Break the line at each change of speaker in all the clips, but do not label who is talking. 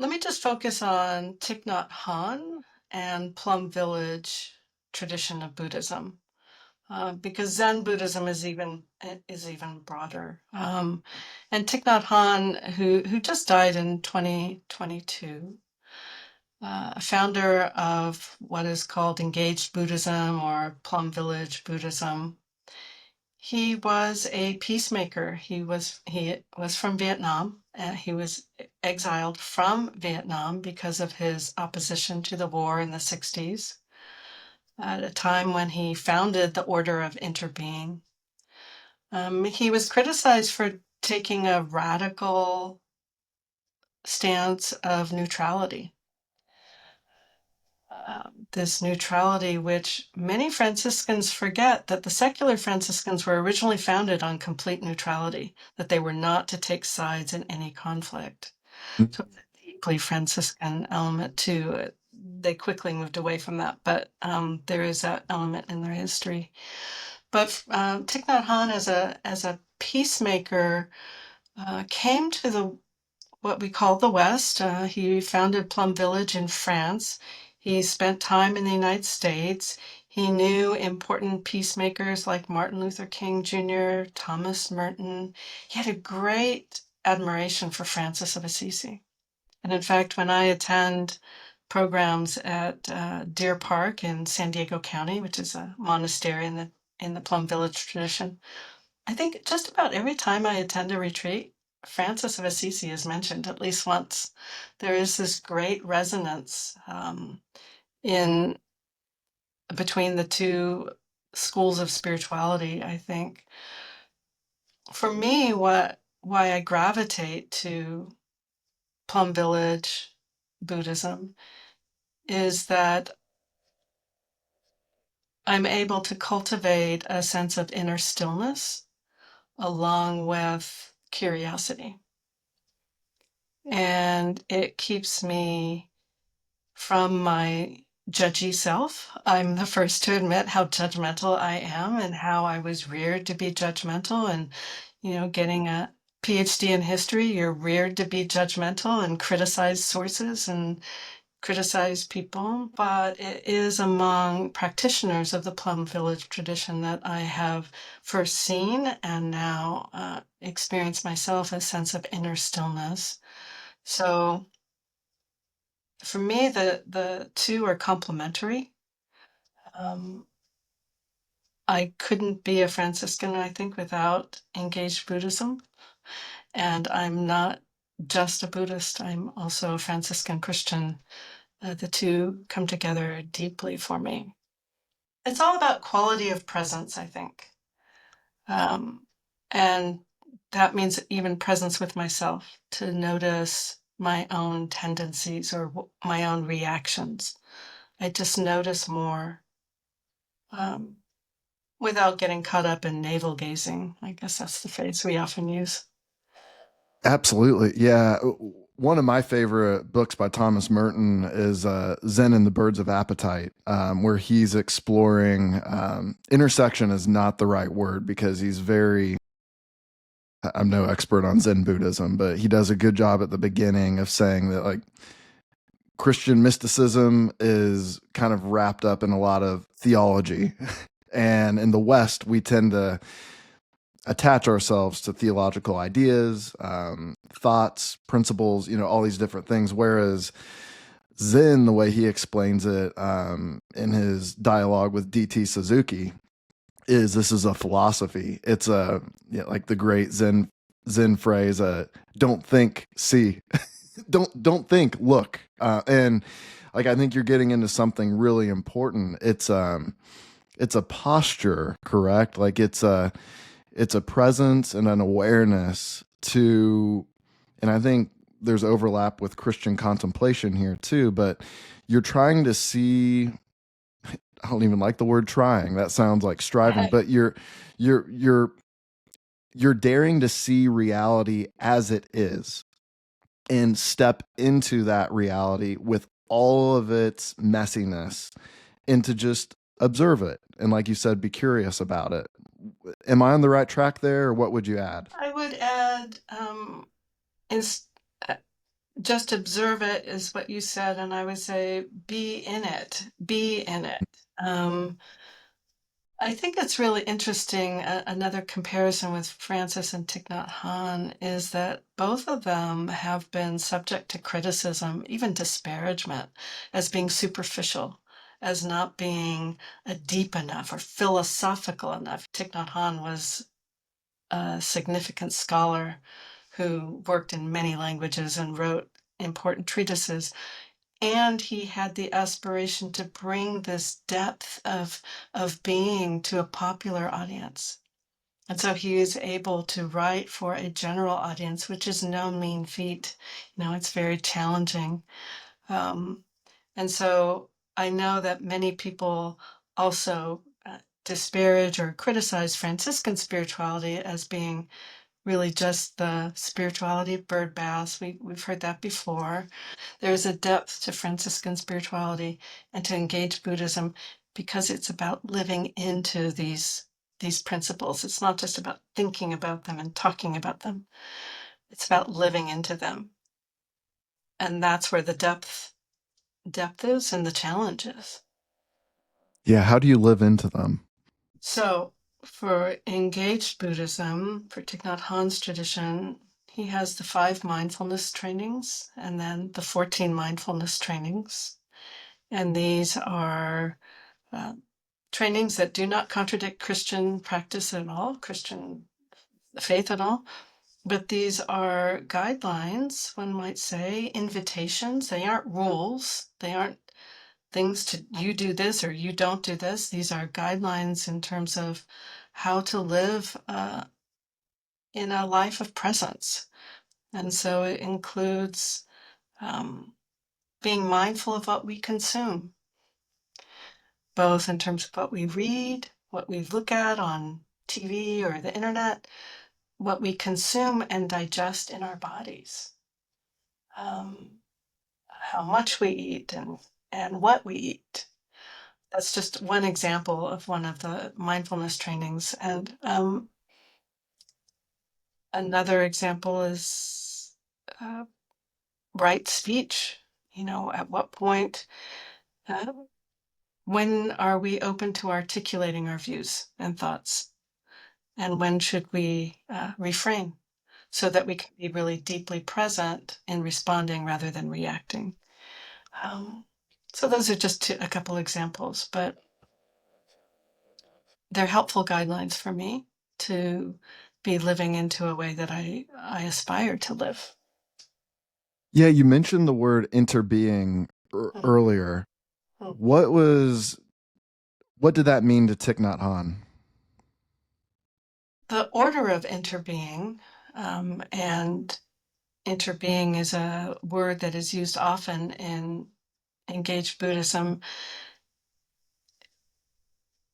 Let me just focus on Thich Nhat Hanh and Plum Village tradition of Buddhism, because Zen Buddhism is even broader. And Thich Nhat Hanh, who just died in 2022, founder of what is called Engaged Buddhism or Plum Village Buddhism. He was a peacemaker. He was from Vietnam. He was exiled from Vietnam because of his opposition to the war in the 60s, at a time when he founded the Order of Interbeing. He was criticized for taking a radical stance of neutrality. This neutrality, which many Franciscans forget that the secular Franciscans were originally founded on complete neutrality, that they were not to take sides in any conflict. So it's a deeply Franciscan element too. They quickly moved away from that, but there is that element in their history. But Thich Nhat Hanh, as a peacemaker, came to the what we call the West. He founded Plum Village in France. He spent time in the United States. He knew important peacemakers like Martin Luther King Jr., Thomas Merton. He had a great admiration for Francis of Assisi. And in fact, when I attend programs at Deer Park in San Diego County, which is a monastery in the Plum Village tradition, I think just about every time I attend a retreat, Francis of Assisi is mentioned at least once. There is this great resonance in between the two schools of spirituality, I think. For me, why I gravitate to Plum Village Buddhism is that I'm able to cultivate a sense of inner stillness along with curiosity. And it keeps me from my judgy self. I'm the first to admit how judgmental I am and how I was reared to be judgmental. And, getting a PhD in history, you're reared to be judgmental and criticize sources and criticize people. But it is among practitioners of the Plum Village tradition that I have first seen and now experienced myself a sense of inner stillness. So for me, the two are complementary. Um, I couldn't be a Franciscan, I think, without engaged Buddhism. And I'm not just a Buddhist, I'm also a Franciscan Christian. The two come together deeply for me. It's all about quality of presence, I think. Um, and that means even presence with myself, to notice my own tendencies or my own reactions. I just notice more, um, without getting caught up in navel gazing. I guess that's the phrase we often use.
Absolutely. Yeah. One of my favorite books by Thomas Merton is Zen and the Birds of Appetite, where he's exploring intersection is not the right word because I'm no expert on Zen Buddhism, but he does a good job at the beginning of saying that like Christian mysticism is kind of wrapped up in a lot of theology. And in the West, we tend to attach ourselves to theological ideas, thoughts, principles, all these different things. Whereas Zen, the way he explains it in his dialogue with D.T. Suzuki, is this is a philosophy. It's like the great Zen phrase, "Don't think, see." Don't think, look. And like I think you're getting into something really important. It's a posture, correct? Like it's a presence and an awareness to, and I think there's overlap with Christian contemplation here too, but you're trying to see, I don't even like the word trying. That sounds like striving, but you're you're you're daring to see reality as it is and step into that reality with all of its messiness and to just observe it. And like you said, be curious about it. Am I on the right track there, or what would you add?
I would add, ins- Just observe it is what you said, and I would say be in it. Be in it. Um, I think it's really interesting. Another comparison with Francis and Thich Nhat Hanh is that both of them have been subject to criticism, even disparagement, as being superficial, as not being deep enough or philosophical enough. Thich Nhat Hanh was a significant scholar who worked in many languages and wrote important treatises, and he had the aspiration to bring this depth of being to a popular audience. And so he is able to write for a general audience, which is no mean feat. It's very challenging. Um, and so I know that many people also disparage or criticize Franciscan spirituality as being really just the spirituality of bird baths. We've heard that before. There's a depth to Franciscan spirituality and to engage Buddhism because it's about living into these principles. It's not just about thinking about them and talking about them. It's about living into them. And that's where the depth is and the challenge is.
Yeah, how do you live into them?
So for engaged Buddhism, for Thich Nhat Hanh's tradition, he has the 5 mindfulness trainings and then the 14 mindfulness trainings. And these are uh, trainings that do not contradict Christian practice at all, Christian faith at all. But these are guidelines, one might say, invitations. They aren't rules. They aren't things to you do this or you don't do this. These are guidelines in terms of how to live in a life of presence. And so it includes um, being mindful of what we consume, both in terms of what we read, what we look at on TV or the internet, what we consume and digest in our bodies, um, how much we eat and what we eat. That's just one example of one of the mindfulness trainings. And another example is uh, right speech. At what point, uh, when are we open to articulating our views and thoughts? And when should we refrain so that we can be really deeply present in responding rather than reacting? Um, so those are just a couple examples, but they're helpful guidelines for me to be living into a way that I aspire to live.
Yeah, you mentioned the word interbeing earlier. What was what did that mean to Thich Nhat Hanh?
The order of interbeing, and interbeing is a word that is used often in engaged Buddhism,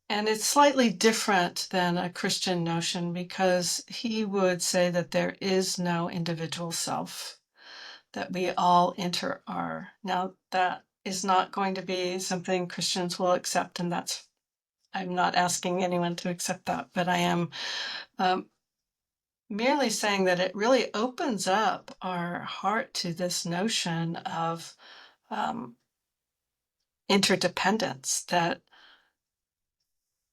and it's slightly different than a Christian notion because he would say that there is no individual self, that we all are. Now, that is not going to be something Christians will accept, and I'm not asking anyone to accept that, but I am um, merely saying that it really opens up our heart to this notion of um, interdependence, that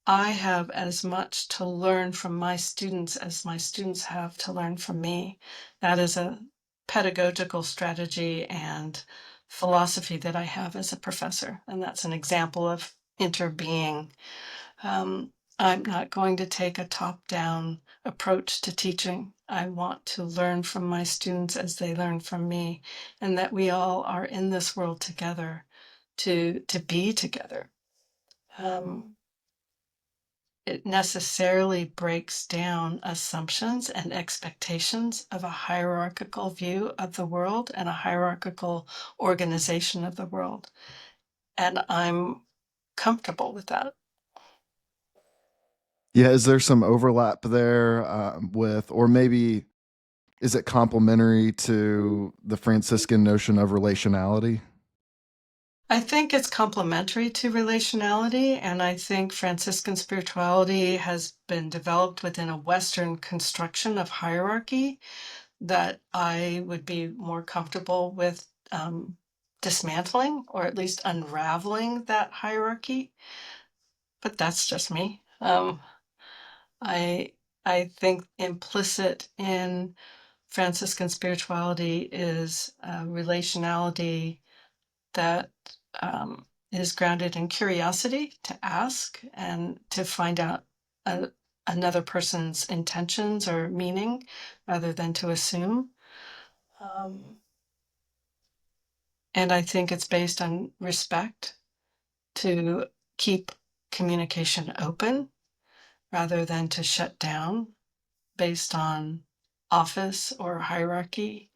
I have as much to learn from my students as my students have to learn from me. That is a pedagogical strategy and philosophy that I have as a professor, and that's an example of interbeing. I'm not going to take a top-down approach to teaching. I want to learn from my students as they learn from me, and that we all are in this world together to be together. Um, it necessarily breaks down assumptions and expectations of a hierarchical view of the world and a hierarchical organization of the world. And I'm comfortable with that.
Yeah, is there some overlap there with, or maybe is it complementary to the Franciscan notion of relationality?
I think it's complementary to relationality, and I think Franciscan spirituality has been developed within a Western construction of hierarchy that I would be more comfortable with dismantling or at least unraveling that hierarchy. But that's just me. I I think implicit in Franciscan spirituality is a relationality that is grounded in curiosity to ask and to find out a, another person's intentions or meaning rather than to assume. Um, and I think it's based on respect to keep communication open rather than to shut down based on office or hierarchy.